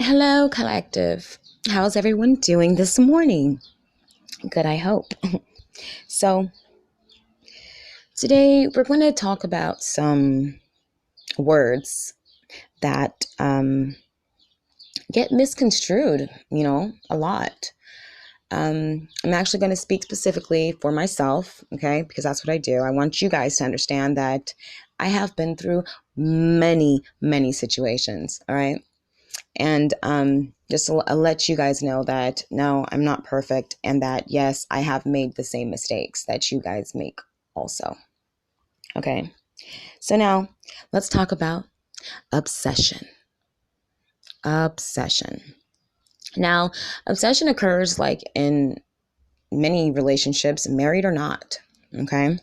Hello, collective. How's everyone doing this morning? Good, I hope. So, today we're going to talk about some words that get misconstrued, a lot. I'm actually going to speak specifically for myself, okay, because that's what I do. I want you guys to understand that I have been through many, many situations, all right? And just to let you guys know that no, I'm not perfect, and that yes, I have made the same mistakes that you guys make also. Okay, so now let's talk about obsession. Obsession. Now, obsession occurs like in many relationships, married or not. Okay,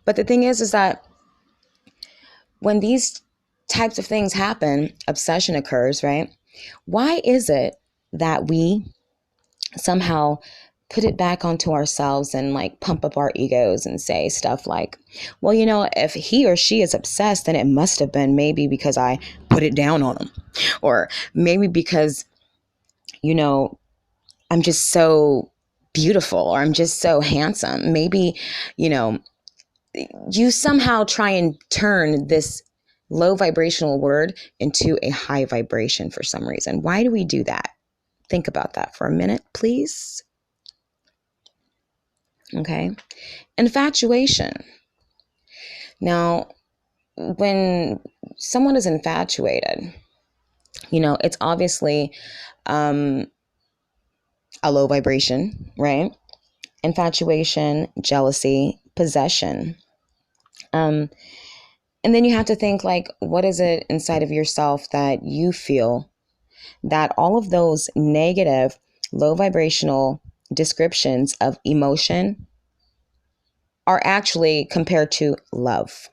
but the thing is that when these types of things happen, obsession occurs, right? Why is it that we somehow put it back onto ourselves and like pump up our egos and say stuff like, well, if he or she is obsessed, then it must have been maybe because I put it down on them, or maybe because, you know, I'm just so beautiful, or I'm just so handsome. Maybe, you know, you somehow try and turn this low vibrational word into a high vibration for some reason. Why do we do that? Think about that for a minute, please. Okay. Infatuation. Now, when someone is infatuated, it's obviously um, a low vibration, right? Infatuation, jealousy, possession. Um, and then you have to think like, what is it inside of yourself that you feel that all of those negative, low vibrational descriptions of emotion are actually compared to love?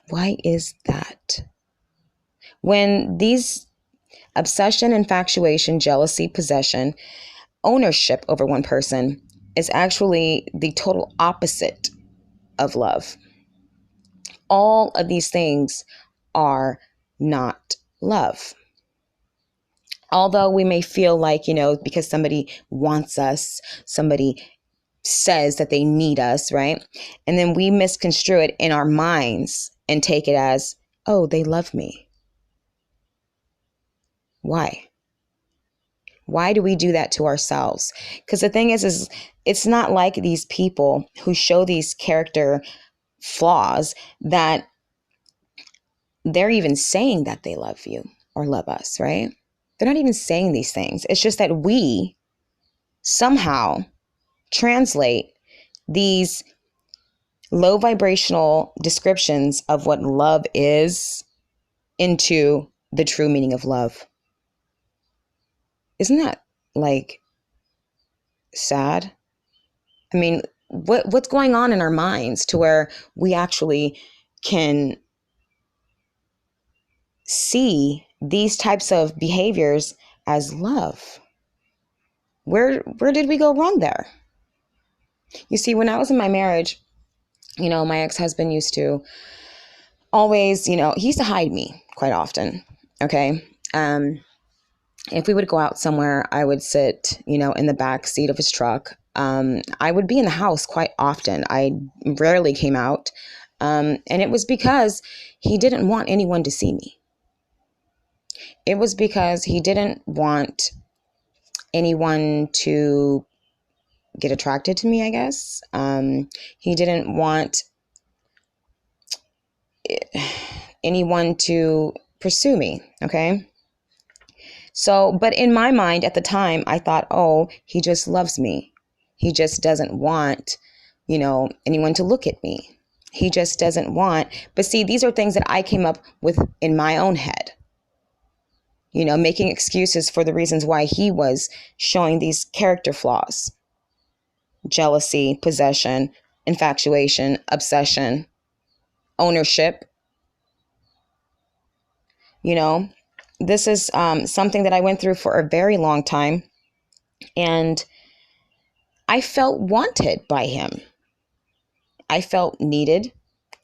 Why is that? When these obsession, infatuation, jealousy, possession, ownership over one person is actually the total opposite of love. All of these things are not love. Although we may feel like, because somebody wants us, somebody says that they need us, right? And then we misconstrue it in our minds and take it as, oh, they love me. Why? Why do we do that to ourselves? Because the thing is it's not like these people who show these character flaws that they're even saying that they love you or love us, right? They're not even saying these things. It's just that we somehow translate these low vibrational descriptions of what love is into the true meaning of love. Isn't that like sad? I mean, what's going on in our minds to where we actually can see these types of behaviors as love? Where did we go wrong there? You see, when I was in my marriage, my ex-husband used to always, he used to hide me quite often. Okay. If we would go out somewhere, I would sit, in the back seat of his truck. I would be in the house quite often. I rarely came out. And it was because he didn't want anyone to see me. It was because he didn't want anyone to get attracted to me, I guess. He didn't want anyone to pursue me. Okay. So, but in my mind at the time, I thought, oh, he just loves me. He just doesn't want, anyone to look at me. He just doesn't want. But see, these are things that I came up with in my own head, making excuses for the reasons why he was showing these character flaws: jealousy, possession, infatuation, obsession, ownership. You know, this is something that I went through for a very long time. And I felt wanted by him. I felt needed.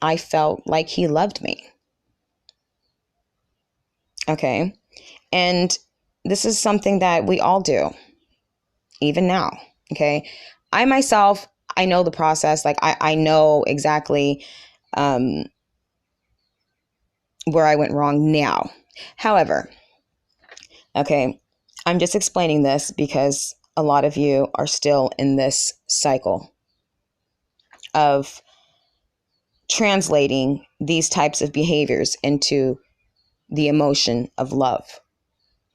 I felt like he loved me. Okay. And this is something that we all do, even now. Okay. I myself, I know the process. Like I know exactly um, where I went wrong now. However, okay, I'm just explaining this because a lot of you are still in this cycle of translating these types of behaviors into the emotion of love.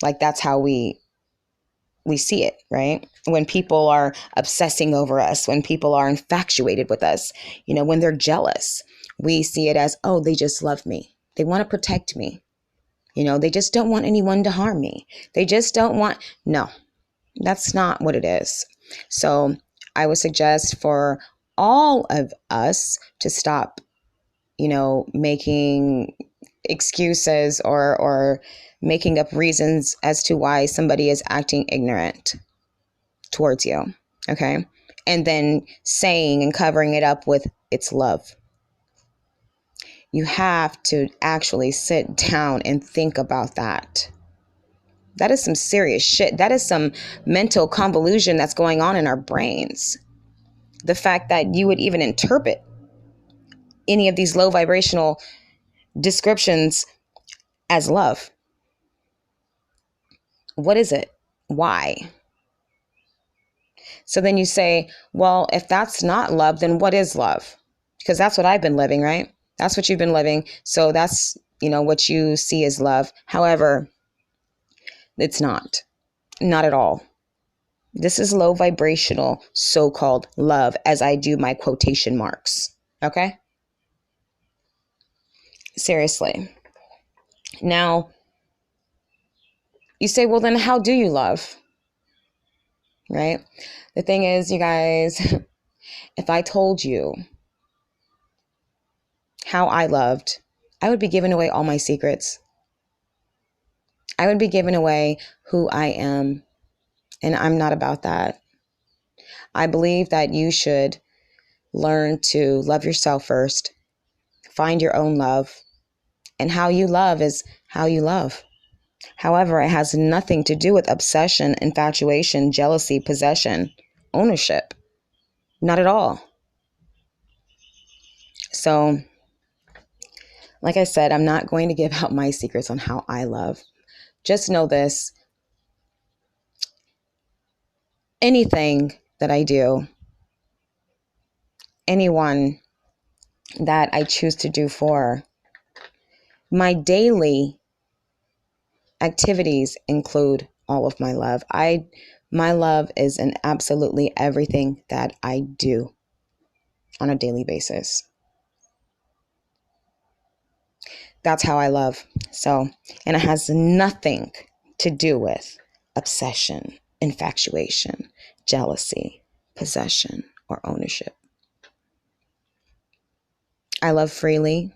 Like that's how we see it, right? When people are obsessing over us, when people are infatuated with us, when they're jealous, we see it as, oh, they just love me. They want to protect me. They just don't want anyone to harm me. They just don't want, no, that's not what it is. So I would suggest for all of us to stop, making excuses or making up reasons as to why somebody is acting ignorant towards you. Okay. And then saying and covering it up with it's love. You have to actually sit down and think about that. That is some serious shit. That is some mental convolution that's going on in our brains. The fact that you would even interpret any of these low vibrational descriptions as love. What is it? Why? So then you say, well, if that's not love, then what is love? Because that's what I've been living, right? That's what you've been living. So that's, what you see as love. However, it's not at all. This is low vibrational, so-called love, as I do my quotation marks. Okay? Seriously. Now, you say, well, then how do you love? Right? The thing is, you guys, if I told you how I loved, I would be giving away all my secrets. I would be giving away who I am. And I'm not about that. I believe that you should learn to love yourself first, find your own love, and how you love is how you love. However, it has nothing to do with obsession, infatuation, jealousy, possession, ownership. Not at all. So, like I said, I'm not going to give out my secrets on how I love. Just know this. Anything that I do, anyone that I choose to do for, my daily activities include all of my love. My love is in absolutely everything that I do on a daily basis. That's how I love. So, and it has nothing to do with obsession, infatuation, jealousy, possession, or ownership. I love freely,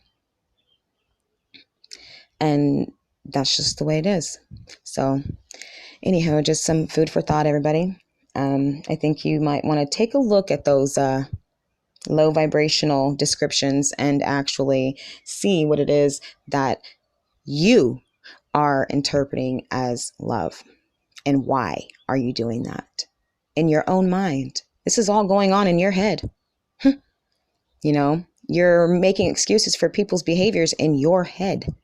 and that's just the way it is. So, anyhow, just some food for thought, everybody. I think you might want to take a look at those low vibrational descriptions and actually see what it is that you are interpreting as love and why are you doing that in your own mind. This is all going on in your head. You're making excuses for people's behaviors in your head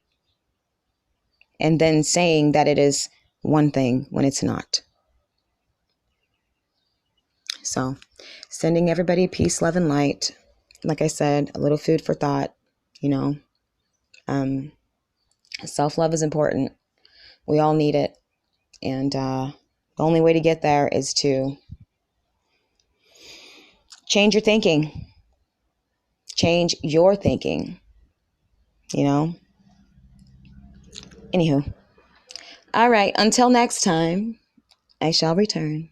and then saying that it is one thing when it's not. So, sending everybody peace, love, and light. Like I said, a little food for thought. Um, Self-love is important. We all need it. And the only way to get there is to change your thinking. Change your thinking. Anywho. All right. Until next time, I shall return.